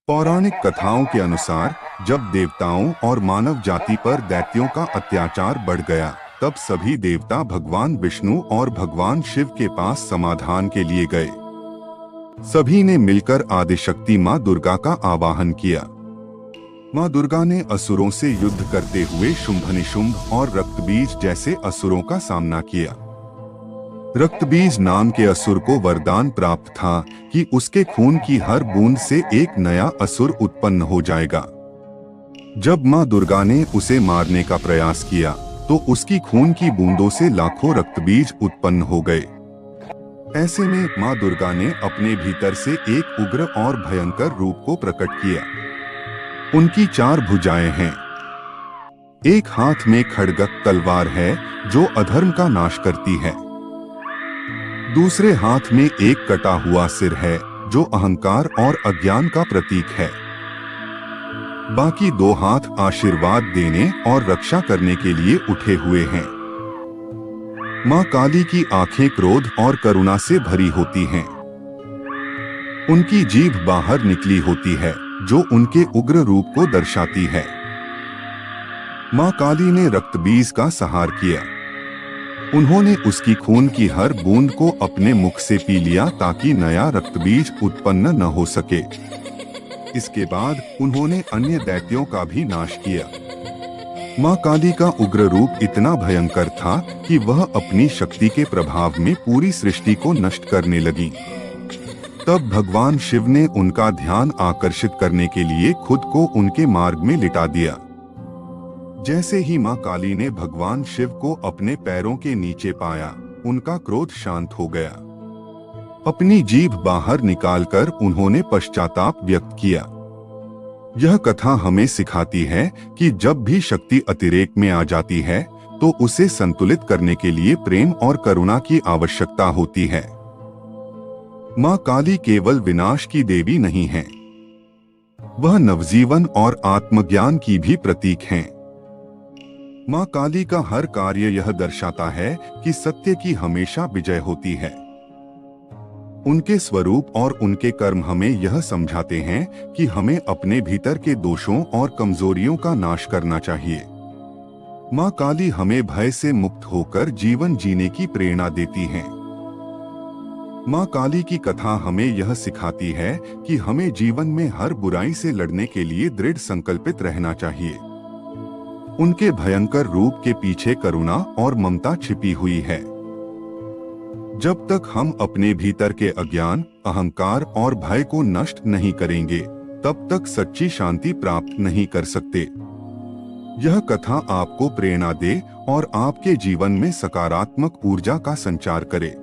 पौराणिक कथाओं के अनुसार जब देवताओं और मानव जाति पर दैत्यों का अत्याचार बढ़ गया, तब सभी देवता भगवान विष्णु और भगवान शिव के पास समाधान के लिए गए। सभी ने मिलकर आदिशक्ति मां दुर्गा का आवाहन किया। मां दुर्गा ने असुरों से युद्ध करते हुए शुंभ और रक्तबीज जैसे असुरों का सामना किया। रक्तबीज नाम के असुर को वरदान प्राप्त था कि उसके खून की हर बूंद से एक नया असुर उत्पन्न हो जाएगा। जब मां दुर्गा ने उसे मारने का प्रयास किया तो उसकी खून की बूंदों से लाखों रक्तबीज उत्पन्न हो गए। ऐसे में मां दुर्गा ने अपने भीतर से एक उग्र और भयंकर रूप को प्रकट किया। उनकी 4 भुजाएं हैं। एक हाथ में खड्ग तलवार है जो अधर्म का नाश करती है। दूसरे हाथ में एक कटा हुआ सिर है जो अहंकार और अज्ञान का प्रतीक है। बाकी 2 हाथ आशीर्वाद देने और रक्षा करने के लिए उठे हुए हैं। मां काली की आंखें क्रोध और करुणा से भरी होती हैं। उनकी जीभ बाहर निकली होती है जो उनके उग्र रूप को दर्शाती है। मां काली ने रक्तबीज का संहार किया। उन्होंने उसकी खून की हर बूंद को अपने मुख से पी लिया ताकि नया रक्तबीज उत्पन्न न हो सके। इसके बाद उन्होंने अन्य दैत्यों का भी नाश किया। मां काली का उग्र रूप इतना भयंकर था कि वह अपनी शक्ति के प्रभाव में पूरी सृष्टि को नष्ट करने लगी। तब भगवान शिव ने उनका ध्यान आकर्षित करने के लिए खुद को उनके मार्ग में लिटा दिया। जैसे ही मां काली ने भगवान शिव को अपने पैरों के नीचे पाया, उनका क्रोध शांत हो गया। अपनी जीभ बाहर निकालकर उन्होंने पश्चाताप व्यक्त किया। यह कथा हमें सिखाती है कि जब भी शक्ति अतिरेक में आ जाती है तो उसे संतुलित करने के लिए प्रेम और करुणा की आवश्यकता होती है। मां काली केवल विनाश की देवी नहीं है, वह नवजीवन और आत्मज्ञान की भी प्रतीक हैं। मां काली का हर कार्य यह दर्शाता है कि सत्य की हमेशा विजय होती है। उनके स्वरूप और उनके कर्म हमें यह समझाते हैं कि हमें अपने भीतर के दोषों और कमजोरियों का नाश करना चाहिए। मां काली हमें भय से मुक्त होकर जीवन जीने की प्रेरणा देती हैं। मां काली की कथा हमें यह सिखाती है कि हमें जीवन में हर बुराई से लड़ने के लिए दृढ़ संकल्पित रहना चाहिए। उनके भयंकर रूप के पीछे करुणा और ममता छिपी हुई है। जब तक हम अपने भीतर के अज्ञान, अहंकार और भय को नष्ट नहीं करेंगे, तब तक सच्ची शांति प्राप्त नहीं कर सकते। यह कथा आपको प्रेरणा दे और आपके जीवन में सकारात्मक ऊर्जा का संचार करे।